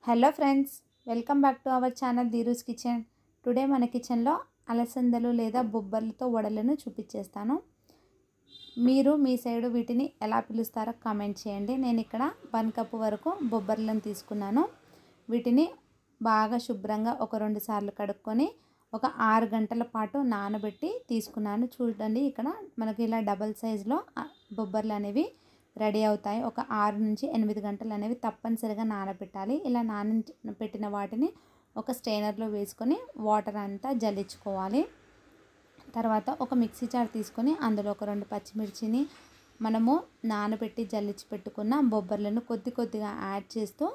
Hello friends, welcome back to our channel Dheeru's kitchen. Today మన కిచెన్లో అలసందలు లేదా బొబ్బర్లతో వడలను చూపించేస్తాను. మీరు మీ సైడు వీటిని ఎలా పిలుస్తారో కామెంట్ చేయండి. నేను ఇక్కడ 1 కప్పు వరకు బొబ్బర్లను తీసుకున్నాను. వీటిని బాగా శుభ్రంగా ఒక 2 సార్లు కడుక్కొని ఒక 6 గంటల పాటు నానబెట్టి తీసుకున్నాను. చూడండి, ఇక్కడ మనకి ఇలా డబల్ సైజులో బొబ్బర్లు అనేవి రెడీ అవుతాయి. ఒక 6 నుంచి 8 గంటలు అనేవి తప్పనిసరిగా నానబెట్టాలి. ఇలా నానబెట్టిన వాటిని ఒక స్ట్రైనర్లో వేసుకొని వాటర్ అంతా జల్లించుకోవాలి. తర్వాత ఒక మిక్సీ జార్ తీసుకొని అందులో ఒక 2 పచ్చిమిర్చిని మనము నానబెట్టి జల్లించి పెట్టుకున్న బొబ్బర్లను కొద్దిగా యాడ్ చేస్తూ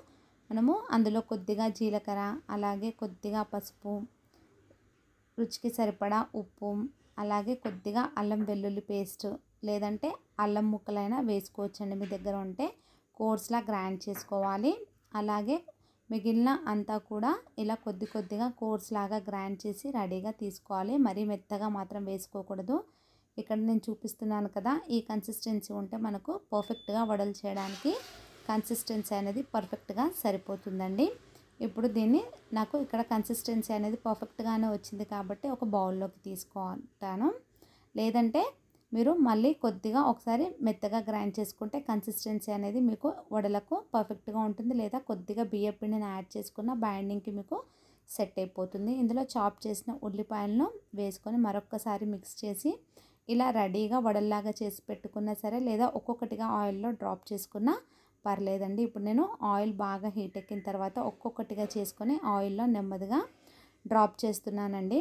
మనము అందులో కొద్దిగా జీలకర్ర, అలాగే కొద్దిగా పసుపు, రుచికి సరిపడా ఉప్పు, అలాగే కొద్దిగా అల్లం వెల్లుల్లి పేస్ట్ లేదంటే అల్లం ముక్కలైనా వేసుకోవచ్చండి. మీ దగ్గర ఉంటే కోర్స్లా గ్రైండ్ చేసుకోవాలి. అలాగే మిగిలిన అంతా కూడా ఇలా కొద్దిగా కోర్స్ లాగా గ్రైండ్ చేసి రెడీగా తీసుకోవాలి. మరీ మెత్తగా మాత్రం వేసుకోకూడదు. ఇక్కడ నేను చూపిస్తున్నాను కదా, ఈ కన్సిస్టెన్సీ ఉంటే మనకు పర్ఫెక్ట్గా వడలు చేయడానికి కన్సిస్టెన్సీ అనేది పర్ఫెక్ట్గా సరిపోతుందండి. ఇప్పుడు దీన్ని నాకు ఇక్కడ కన్సిస్టెన్సీ అనేది పర్ఫెక్ట్గానే వచ్చింది కాబట్టి ఒక బౌల్లోకి తీసుకుంటాను. లేదంటే మీరు మళ్ళీ కొద్దిగా ఒకసారి మెత్తగా గ్రైండ్ చేసుకుంటే కన్సిస్టెన్సీ అనేది మీకు వడలకు పర్ఫెక్ట్గా ఉంటుంది. లేదా కొద్దిగా బియ్యం పిండిని యాడ్ చేసుకున్న బైండింగ్కి మీకు సెట్ అయిపోతుంది. ఇందులో చాప్ చేసిన ఉల్లిపాయలను వేసుకొని మరొకసారి మిక్స్ చేసి ఇలా రెడీగా వడల్లాగా చేసి పెట్టుకున్నా సరే, లేదా ఒక్కొక్కటిగా ఆయిల్లో డ్రాప్ చేసుకున్నా పర్లేదండి. ఇప్పుడు నేను ఆయిల్ బాగా హీట్ ఎక్కిన తర్వాత ఒక్కొక్కటిగా చేసుకొని ఆయిల్లో నెమ్మదిగా డ్రాప్ చేస్తున్నానండి.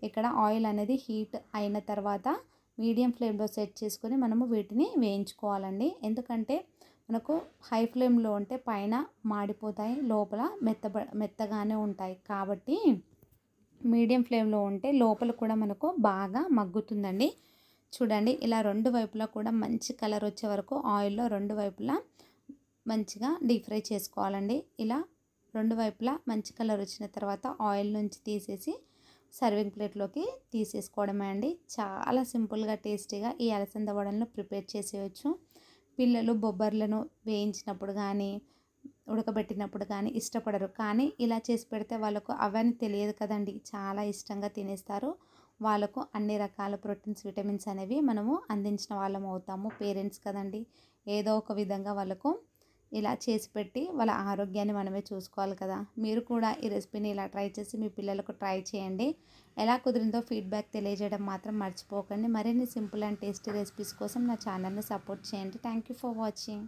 ఇక్కడ ఆయిల్ అనేది హీట్ అయిన తర్వాత మీడియం ఫ్లేమ్లో సెట్ చేసుకొని మనము వీటిని వేయించుకోవాలండి. ఎందుకంటే మనకు హై ఫ్లేమ్లో ఉంటే పైన మాడిపోతాయి, లోపల మెత్తగానే ఉంటాయి. కాబట్టి మీడియం ఫ్లేమ్లో ఉంటే లోపల కూడా మనకు బాగా మగ్గుతుందండి. చూడండి, ఇలా 2 వైపులా కూడా మంచి కలర్ వచ్చే వరకు ఆయిల్లో 2 వైపులా మంచిగా డీప్ ఫ్రై చేసుకోవాలండి. ఇలా 2 వైపులా మంచి కలర్ వచ్చిన తర్వాత ఆయిల్ నుంచి తీసేసి సర్వింగ్ ప్లేట్లోకి తీసేసుకోవడమే అండి. చాలా సింపుల్గా టేస్టీగా ఈ అలసంద వడలను ప్రిపేర్ చేసేయచ్చు. పిల్లలు బొబ్బర్లను వేయించినప్పుడు కానీ ఉడకబెట్టినప్పుడు కానీ ఇష్టపడరు, కానీ ఇలా చేసి పెడితే వాళ్ళకు అవన్నీ తెలియదు కదండి, చాలా ఇష్టంగా తినేస్తారు. వాళ్ళకు అన్ని రకాల ప్రోటీన్స్, విటమిన్స్ అనేవి మనము అందించిన వాళ్ళం అవుతాము. పేరెంట్స్ కదండి, ఏదో ఒక విధంగా వాళ్ళకు ఇలా చేసి పెట్టి వాళ్ళ ఆరోగ్యాన్ని మనమే చూసుకోవాలి కదా. మీరు కూడా ఈ రెసిపీని ఇలా ట్రై చేసి మీ పిల్లలకు ట్రై చేయండి. ఎలా కుదిరిందో ఫీడ్బ్యాక్ తెలియజేయడం మాత్రం మర్చిపోకండి. మరిన్ని సింపుల్ అండ్ టేస్టీ రెసిపీస్ కోసం నా ఛానల్ని సపోర్ట్ చేయండి. Thank you for watching.